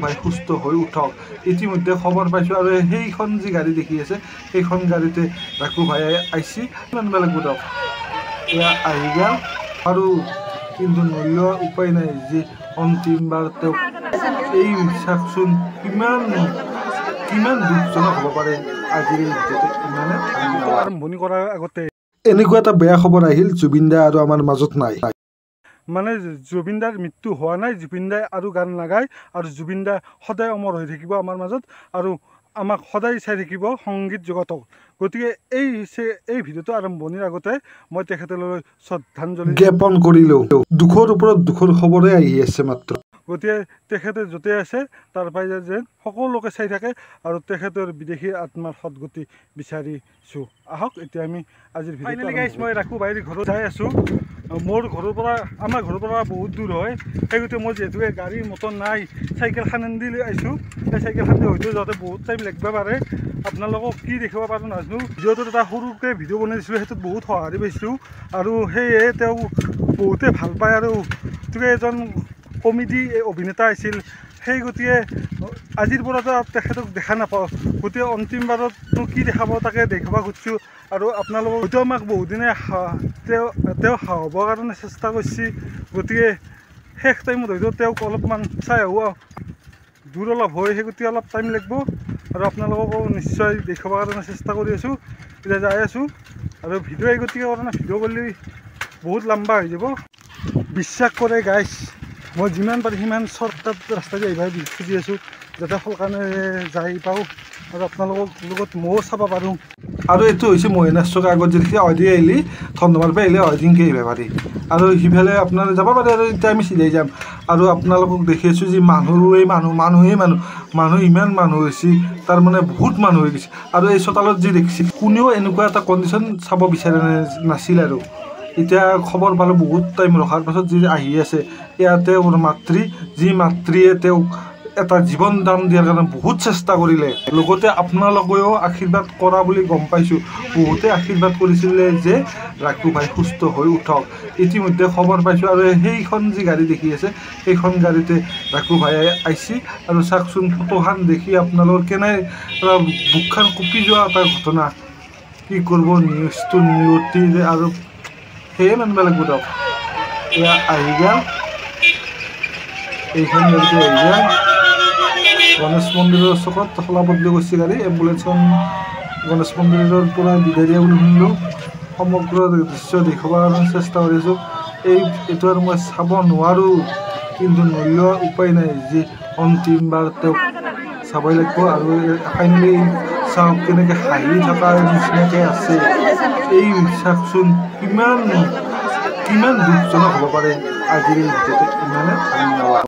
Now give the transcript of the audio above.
ভাই সুস্থ হৈ উঠক। ইতিমধ্যে খবৰ পাইছোঁ আৰু সেইখন যি গাড়ী দেখি আছে সেইখন গাড়ীতে ৰাকু ভাই আহিছে। ইমান বেলেগ বুধক এয়া আহি গেল আৰু কিন্তু নলিওৱাৰ উপায় নাই যে অন্তিমবাৰ তেওঁক এই চাওকচোন কিমান দুখজনক হ'ব পাৰে আজিৰ এই ভিডিঅ'টো ইমানে আৰম্ভণি কৰাৰ আগতে এনেকুৱা এটা বেয়া খবৰ আহিল, জুবিন দা আৰু আমাৰ মাজত নাই। মানে জুবিন দাৰ মৃত্যু হোৱা নাই, জুবিন দাই আৰু গান নাগায় আৰু জুবিন দা সদায় অমৰ হৈ থাকিব আমাৰ মাজত আৰু আমাক সদায় চাই থাকিব সংগীত জগতক। গতিকে এই ভিডিঅ'টো আৰম্ভণিৰ আগতে মই তেখেতলৈ শ্ৰদ্ধাঞ্জলি জ্ঞাপন কৰিলোঁ। দুখৰ ওপৰত দুখৰ খবৰে আহি আছে মাত্ৰ। গতিকে তেখেতে য'তে আছে তাৰ পৰাই যেন সকলোকে চাই থাকে আৰু তেখেতৰ বিদেশী আত্মাৰ সদগতি বিচাৰিছোঁ। আহক এতিয়া আমি আজিৰ ভিডিঅ'টো গাইছ মই ৰাকু ভাইৰ ঘৰত যাই আছোঁ। মোৰ ঘৰৰ পৰা আমাৰ ঘৰৰ পৰা বহুত দূৰ হয়, সেই গতিকে মই যিহেতু গাড়ী মটৰ নাই চাইকেলখন দি আহিছোঁ। এই চাইকেলখন দি হয়তো যাওঁতে বহুত টাইম লাগিব পাৰে। আপোনালোকক কি দেখিব পাৰোঁ নাজানো। ভিডিঅ'টোত এটা সৰুকৈ ভিডিঅ' বনাইছিলোঁ, সেইটোত বহুত সঁহাৰি পাইছোঁ আৰু সেয়ে তেওঁ বহুতে ভাল পায় আৰু তেওঁ এজন কমেডি অভিনেতা আছিল। সেই গতিকে আজিৰ পৰাতো তেখেতক দেখা নাপাওঁ, গতিকে অন্তিমবাৰতনো কি দেখাব তাকে দেখাব খুজিছোঁ আৰু আপোনালোকক হয়তো আমাক বহুদিনে তেওঁ হ'বৰ কাৰণে চেষ্টা কৰিছে। গতিকে শেষ টাইমত হয়তো তেওঁক অলপমান চাই আহোঁ, দূৰ অলপ হয়, সেই গতিকে অলপ টাইম লাগিব আৰু আপোনালোককো নিশ্চয় দেখাবৰ কাৰণে চেষ্টা কৰি আছোঁ। এতিয়া যাই আছোঁ আৰু ভিডিঅ' এই গতিকে কাৰণে ভিডিঅ' কৰিলে বহুত লম্বা হৈ যাব। বিশ্বাস কৰে গাইছ, মই যিমান পাৰোঁ সিমান শ্বৰ্টকাট ৰাস্তা দি আহিব খুজি আছোঁ যাতে সোনকালে যাই পাওঁ আৰু আপোনালোকৰ লগত ময়ো চাব পাৰোঁ। আৰু এইটো হৈছে মহিনাৰ চকা আগত যেতিয়া অধি আহিলে ধনমাৰ পৰা আহিলে অধিনকৈ আহিব পাৰি আৰু সিফালে আপোনাৰ যাব পাৰে আৰু এতিয়া আমি চিধাই যাম। আৰু আপোনালোকক দেখি আছোঁ যে মানুহেই মানুহ ইমান মানুহ হৈছে, তাৰমানে বহুত মানুহ হৈ গৈছে। আৰু এই চোতালত যি দেখিছে কোনেও এনেকুৱা এটা কণ্ডিশ্যন চাব বিচাৰে নাছিল আৰু এতিয়া খবৰ পালোঁ বহুত টাইম ৰখাৰ পাছত যি আহি আছে ইয়াতে মাতৃ, যি মাতৃয়ে তেওঁক এটা জীৱন দান দিয়াৰ কাৰণে বহুত চেষ্টা কৰিলে। লগতে আপোনালোকেও আশীৰ্বাদ কৰা বুলি গম পাইছোঁ, বহুতে আশীৰ্বাদ কৰিছিলে যে ৰাকু ভাই সুস্থ হৈ উঠক। ইতিমধ্যে খবৰ পাইছোঁ আৰু সেইখন যি গাড়ী দেখি আছে সেইখন গাড়ীতে ৰাকু ভাই আহিছে আৰু চাওকচোন ফটোখন দেখি আপোনালোকৰ কেনে বুকখন কঁপি যোৱা এটা ঘটনা। কি কৰিব নিউজটো নিউটিৰে আৰু সেয়ে ইমান বেলেগ বুধক এয়া আহি গেল এইখন গাড়ীতে আহি গেল গণেশ মন্দিৰৰ চকত খলা বদলি কৰিছে গাড়ী। এম্বুলেঞ্চখন গণেশ মন্দিৰৰ পৰা বিদায় দিয়া বুলি শুনিলোঁ। সমগ্ৰ দৃশ্য দেখুৱাৰ কাৰণে চেষ্টা কৰি আছোঁ। এইটো আৰু মই চাব নোৱাৰোঁ, কিন্তু নলিওৱাৰ উপায় নাই যে অন্তিমবাৰ তেওঁক চাবই লাগিব। আৰু ফাইনেলি চাওক কেনেকৈ হাঁহি থকাৰ নিচিনাকৈ আছে। এই চাওকচোন কিমান দুখজনক হ'ব পাৰে আজিৰ এই ভিডিঅ'টো ইমানে। ধন্যবাদ।